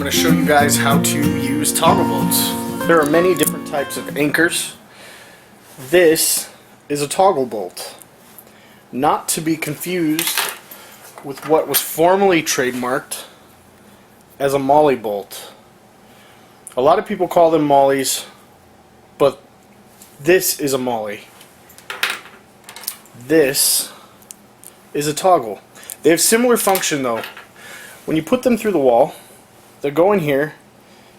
going to show you guys how to use toggle bolts. There are many different types of anchors. This is a toggle bolt, not to be confused with what was formerly trademarked as a molly bolt. A lot of people call them mollies, but this is a molly. This is a toggle. They have similar function though. When you put them through the wall, they go in here,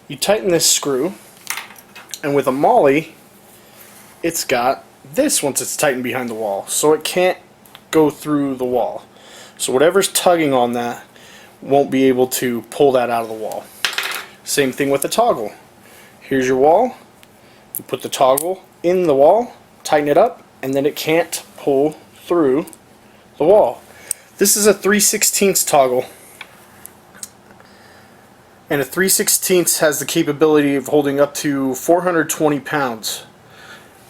you tighten this screw, and with a molly, it's got this once it's tightened behind the wall, so it can't go through the wall. So whatever's tugging on that won't be able to pull that out of the wall. Same thing with the toggle. Here's your wall, you put the toggle in the wall, tighten it up, and then it can't pull through the wall. This is a 3/16 toggle, and a 3/16 has the capability of holding up to 420 pounds.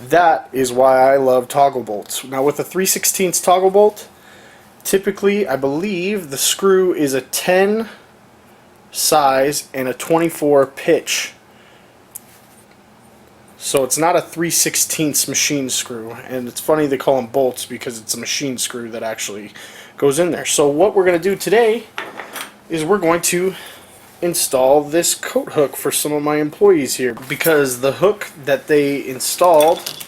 That is why I love toggle bolts. Now with a 3/16 toggle bolt, typically I believe the screw is a 10 size and a 24 pitch. So it's not a 3/16 machine screw, and it's funny they call them bolts because it's a machine screw that actually goes in there. So what we're going to do today is we're going to install this coat hook for some of my employees here, because the hook that they installed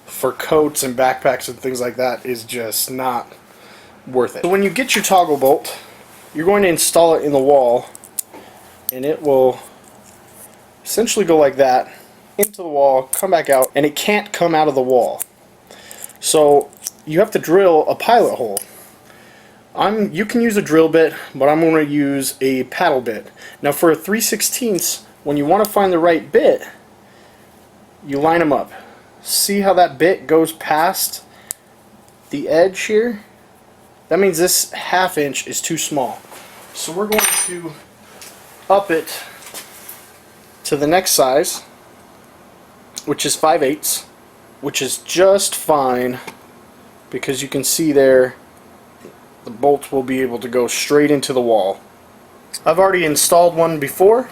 for coats and backpacks and things like that is just not worth it. So when you get your toggle bolt, you're going to install it in the wall, and it will essentially go like that into the wall, come back out, and it can't come out of the wall. So you have to drill a pilot hole. You can use a drill bit, but I'm going to use a paddle bit. Now for a 3/16, when you want to find the right bit, you line them up. See how that bit goes past the edge here? That means this 1/2 inch is too small. So we're going to up it to the next size, which is 5/8, which is just fine, because you can see there the bolts will be able to go straight into the wall. I've already installed one before,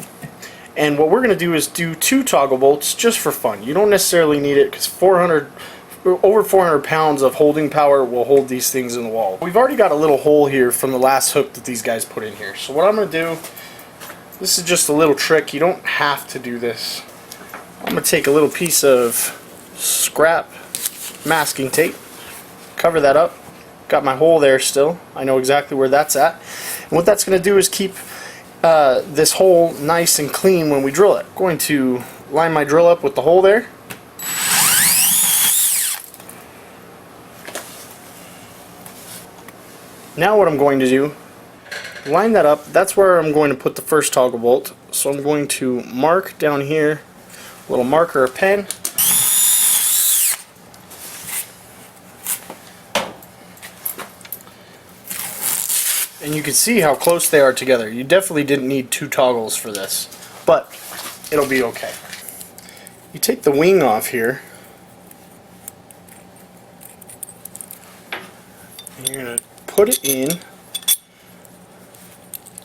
and what we're going to do is do 2 toggle bolts just for fun. You don't necessarily need it, because over 400 pounds of holding power will hold these things in the wall. We've already got a little hole here from the last hook that these guys put in here. So what I'm going to do, this is just a little trick, you don't have to do this. I'm going to take a little piece of scrap masking tape, cover that up. Got my hole there still. I know exactly where that's at. And what that's going to do is keep this hole nice and clean when we drill it. I'm going to line my drill up with the hole there. Now what I'm going to do, line that up. That's where I'm going to put the first toggle bolt. So I'm going to mark down here, a little marker or pen. And you can see how close they are together. You definitely didn't need 2 toggles for this, but it'll be okay. You take the wing off here, and you're going to put it in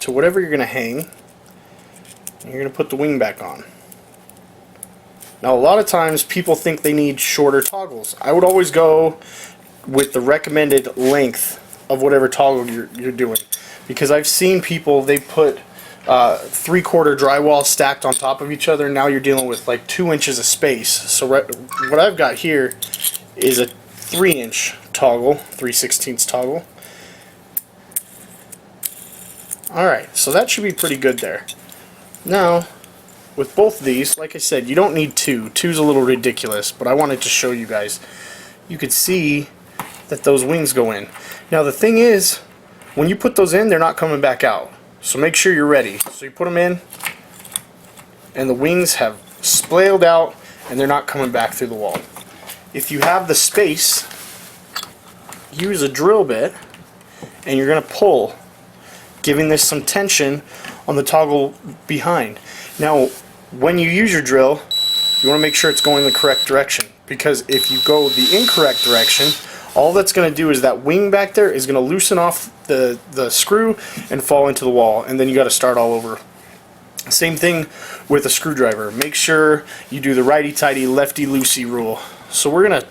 to whatever you're going to hang, and you're going to put the wing back on. Now a lot of times people think they need shorter toggles. I would always go with the recommended length of whatever toggle you're doing, because I've seen people, they put 3/4 drywall stacked on top of each other, and now you're dealing with like 2 inches of space. So what I've got here is a 3-inch toggle, 3/16 toggle. Alright, so that should be pretty good there. Now with both of these, like I said, you don't need 2. 2's a little ridiculous, but I wanted to show you guys. You could see that those wings go in. Now the thing is, when you put those in, they're not coming back out. So make sure you're ready. So you put them in, and the wings have splayed out, and they're not coming back through the wall. If you have the space, use a drill bit, and you're going to pull, giving this some tension on the toggle behind. Now when you use your drill, you want to make sure it's going the correct direction, because if you go the incorrect direction, all that's going to do is that wing back there is going to loosen off the screw and fall into the wall, and then you got to start all over Same thing with a screwdriver. Make sure you do the righty-tighty, lefty-loosey rule. So we're going to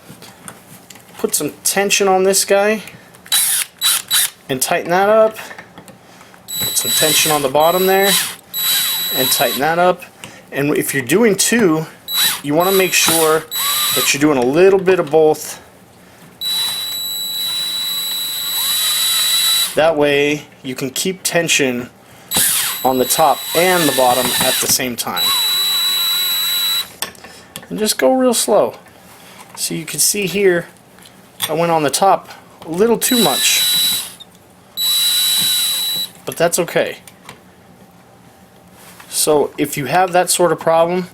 put some tension on this guy and tighten that up. Put some tension on the bottom there and tighten that up. And if you're doing two, you want to make sure that you're doing a little bit of both. That way you can keep tension on the top and the bottom at the same time. And just go real slow. So you can see here, I went on the top a little too much. But that's okay. So if you have that sort of problem,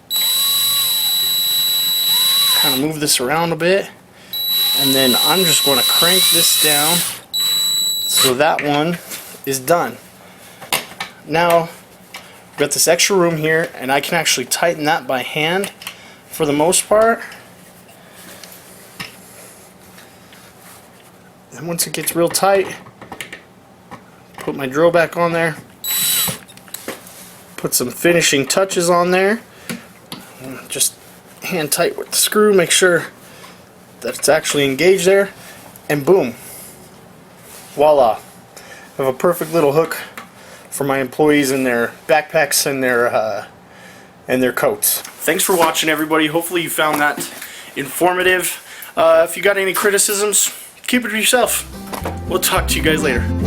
kind of move this around a bit, and then I'm just going to crank this down so that one is done. Now I've got this extra room here, and I can actually tighten that by hand for the most part. And once it gets real tight, put my drill back on there, put some finishing touches on there, just hand tight with the screw, make sure that it's actually engaged there, and boom, voila. I have a perfect little hook for my employees in their backpacks and their coats. Thanks for watching, everybody. Hopefully you found that informative. If you got any criticisms, keep it to yourself. We'll talk to you guys later.